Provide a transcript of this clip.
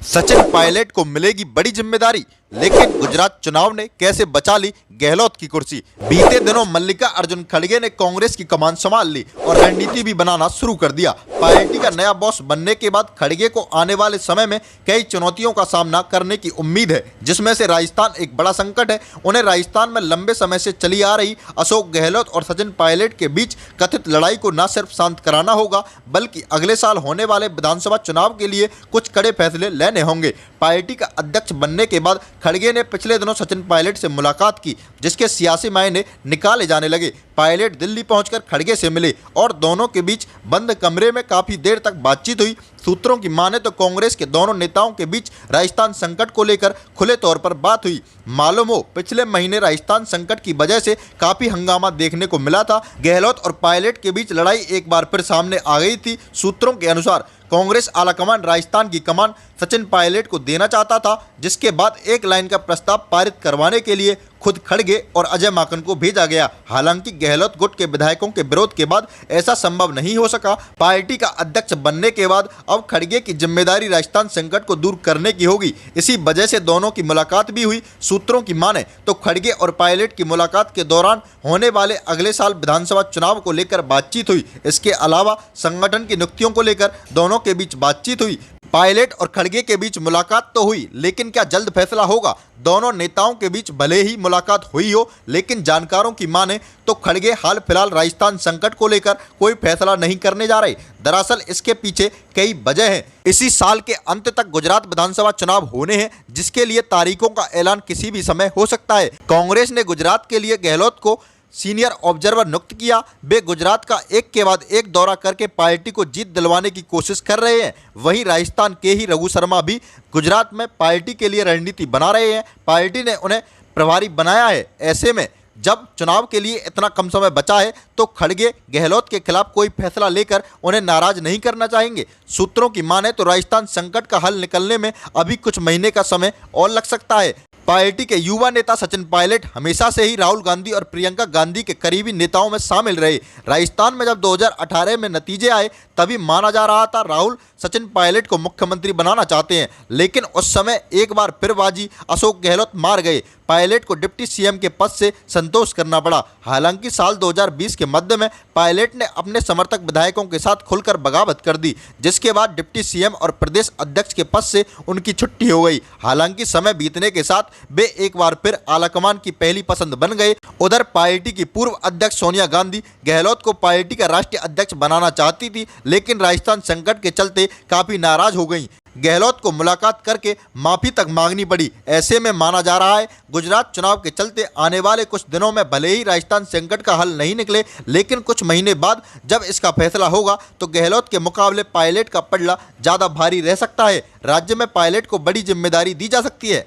सचिन पायलट को मिलेगी बड़ी जिम्मेदारी, लेकिन गुजरात चुनाव ने कैसे बचा ली गहलोत की कुर्सी। बीते दिनों मल्लिकार्जुन खड़गे ने कांग्रेस की कमान संभाल ली और रणनीति भी बनाना शुरू कर दिया। पार्टी का नया बॉस बनने के बाद खड़गे को आने वाले समय में कई चुनौतियों का सामना करने की उम्मीद है, जिसमें से राजस्थान एक बड़ा संकट है। उन्हें राजस्थान में लंबे समय से चली आ रही अशोक गहलोत और सचिन पायलट के बीच कथित लड़ाई को न सिर्फ शांत कराना होगा, बल्कि अगले साल होने वाले विधानसभा चुनाव के लिए कुछ कड़े फैसले लेने होंगे। पार्टी का अध्यक्ष बनने के बाद खड़गे ने पिछले दिनों सचिन पायलट से मुलाकात की, जिसके सियासी मायने निकाले जाने लगे। पायलट दिल्ली पहुंचकर खड़गे से मिले और दोनों के बीच बंद कमरे में काफी देर तक बातचीत हुई। सूत्रों की माने तो कांग्रेस के दोनों नेताओं के बीच राजस्थान संकट को लेकर खुले तौर पर बात हुई। मालूम हो, पिछले महीने राजस्थान संकट की वजह से काफी हंगामा देखने को मिला था। गहलोत और पायलट के बीच लड़ाई एक बार फिर सामने आ गई थी। सूत्रों के अनुसार कांग्रेस आलाकमान राजस्थान की कमान सचिन पायलट को देना चाहता था, जिसके बाद एक लाइन का प्रस्ताव पारित करवाने के लिए खुद खड़गे और अजय माकन को भेजा गया। हालांकि गहलोत गुट के विधायकों के विरोध के बाद ऐसा संभव नहीं हो सका। पार्टी का अध्यक्ष बनने के बाद अब खड़गे की जिम्मेदारी राजस्थान संकट को दूर करने की होगी। इसी वजह से दोनों की मुलाकात भी हुई। सूत्रों की माने तो खड़गे और पायलट की मुलाकात के दौरान होने वाले अगले साल विधानसभा चुनाव को लेकर बातचीत हुई। इसके अलावा संगठन की नियुक्तियों को लेकर दोनों के बीच बातचीत हुई। पायलट और खड़गे के बीच मुलाकात तो हुई, लेकिन क्या जल्द फैसला होगा? दोनों नेताओं के बीच भले ही मुलाकात हुई हो, लेकिन जानकारों की माने तो खड़गे हाल फिलहाल राजस्थान संकट को लेकर कोई फैसला नहीं करने जा रहे। दरअसल इसके पीछे कई वजह हैं। इसी साल के अंत तक गुजरात विधानसभा चुनाव होने हैं, जिसके लिए तारीखों का ऐलान किसी भी समय हो सकता है। कांग्रेस ने गुजरात के लिए गहलोत को सीनियर ऑब्जर्वर नियुक्त किया। वे गुजरात का एक के बाद एक दौरा करके पार्टी को जीत दिलवाने की कोशिश कर रहे हैं। वहीं राजस्थान के ही रघु शर्मा भी गुजरात में पार्टी के लिए रणनीति बना रहे हैं। पार्टी ने उन्हें प्रभारी बनाया है। ऐसे में जब चुनाव के लिए इतना कम समय बचा है, तो खड़गे गहलोत के खिलाफ कोई फैसला लेकर उन्हें नाराज नहीं करना चाहेंगे। सूत्रों की माने तो राजस्थान संकट का हल निकलने में अभी कुछ महीने का समय और लग सकता है। पार्टी के युवा नेता सचिन पायलट हमेशा से ही राहुल गांधी और प्रियंका गांधी के करीबी नेताओं में शामिल रहे। राजस्थान में जब 2018 में नतीजे आए, तभी माना जा रहा था राहुल सचिन पायलट को मुख्यमंत्री बनाना चाहते हैं, लेकिन उस समय एक बार फिर बाजी अशोक गहलोत मार गए। पायलट को डिप्टी सीएम के पद से संतोष करना पड़ा। हालांकि साल 2020 के मध्य में पायलट ने अपने समर्थक विधायकों के साथ खुलकर बगावत कर दी, जिसके बाद डिप्टी सीएम और प्रदेश अध्यक्ष के पद से उनकी छुट्टी हो गई। हालांकि समय बीतने के साथ वे एक बार फिर आलाकमान की पहली पसंद बन गए। उधर पार्टी की पूर्व अध्यक्ष सोनिया गांधी गहलोत को पार्टी का राष्ट्रीय अध्यक्ष बनाना चाहती थी, लेकिन राजस्थान संकट के चलते काफी नाराज हो गई। गहलोत को मुलाकात करके माफी तक मांगनी पड़ी। ऐसे में माना जा रहा है गुजरात चुनाव के चलते आने वाले कुछ दिनों में भले ही राजस्थान संकट का हल नहीं निकले, लेकिन कुछ महीने बाद जब इसका फैसला होगा तो गहलोत के मुकाबले पायलट का पलड़ा ज्यादा भारी रह सकता है। राज्य में पायलट को बड़ी जिम्मेदारी दी जा सकती है।